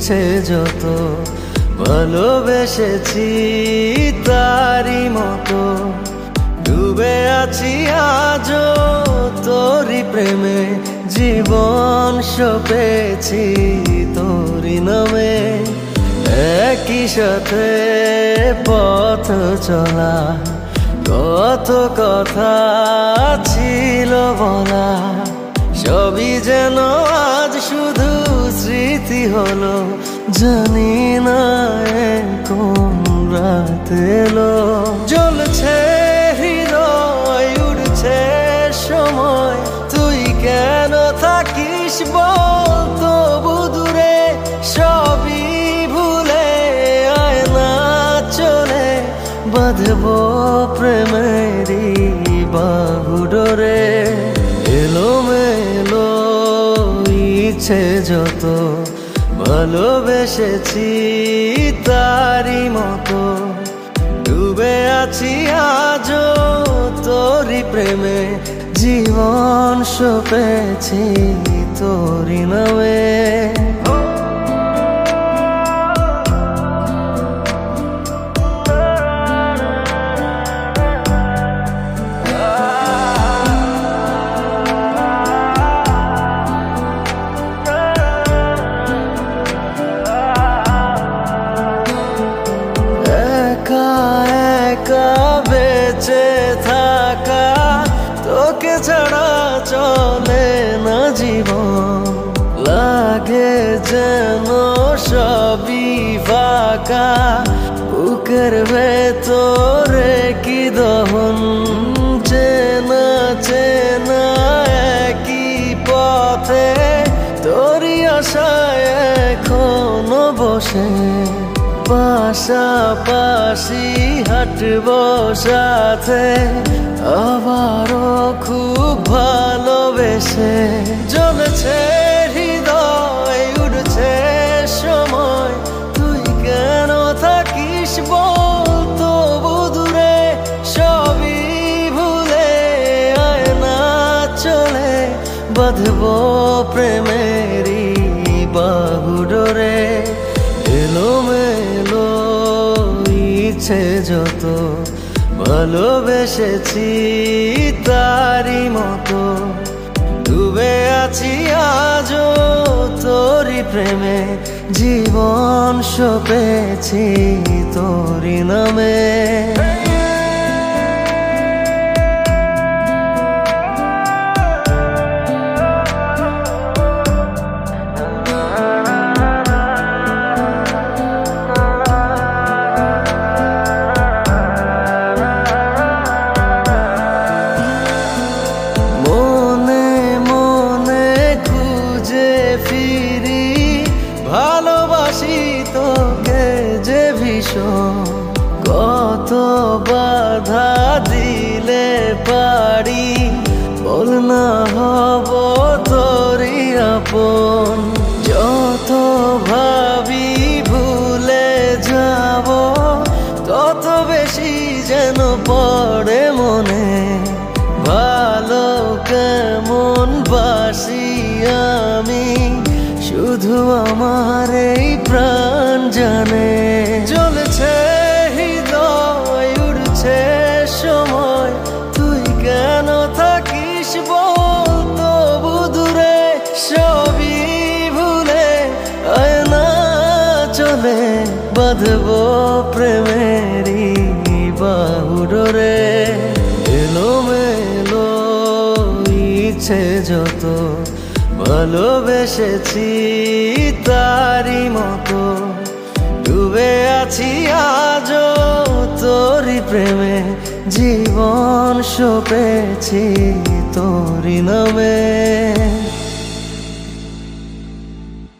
ইচ্ছে যত ভালোবেসেছি তারি মতো ডুবে আছি আজও তোরি প্রেমে জীবন সপেছি তোরি নামে একই সাথে পথ চলা কত কথা ছিল বলা সবই যেন আজ শুধু স্মৃতি হলো জানি না কোন রাত এলো জ্বলছে হৃদয় উড়ছে সময় তুই কেন থাকিস বল তবু দূরে সবই ভুলে আয় না চলে বাঁধবো প্রেমেরই বাহু ডোরে এলোমেলো ইচ্ছে যত ভালোবেসেছি তারি মতো ডুবে আছি আজও তোরি প্রেমে জীবন সপেছি তোরি নামে বেঁচে থাকা তোকে ছাড়া চলে না জীবন লাগে যেন সবই ফাঁকা বুকের ভেতরে কি দহন চেনা চেনা একই পথে তোরই আশায় এখনো বসে পাশাপাশি হাঁটবো সাথে আবারও খুব ভালোবেসে জ্বলছে হৃদয় উড়ছে সময় তুই কেন থাকিস বল তবু দূরে সবই ভুলে আয় না চলে বাঁধবো প্রেমেরই বাহু ডোরে এলোমেলো ইচ্ছে যত ভালোবেসেছি তারি মতো ডুবে আছি আজও তোরি প্রেমে জীবন সপেছি তোরি নামে ভালোবাসি তোকে যে ভীষণ কত বাধা দিলে পারি বল না হব তোরই আপন যত ভাবি ভুলে যাব তত বেশি যেন পড়ে মনে ভালো কেমন বাসি আমি শুধু আমার এই প্রাণ জানে জ্বলছে হৃদয় উড়ছে সময় তুই কেন থাকিস বল তবু দূরে সবই ভুলে আয় না চলে বাঁধবো প্রেমেরই বাহু ডোরে এলোমেলো ইচ্ছে যত ভালোবেসেছি তারি মতো ডুবে আছি আজও তোরি প্রেমে জীবন সপেছি তোরি নামে।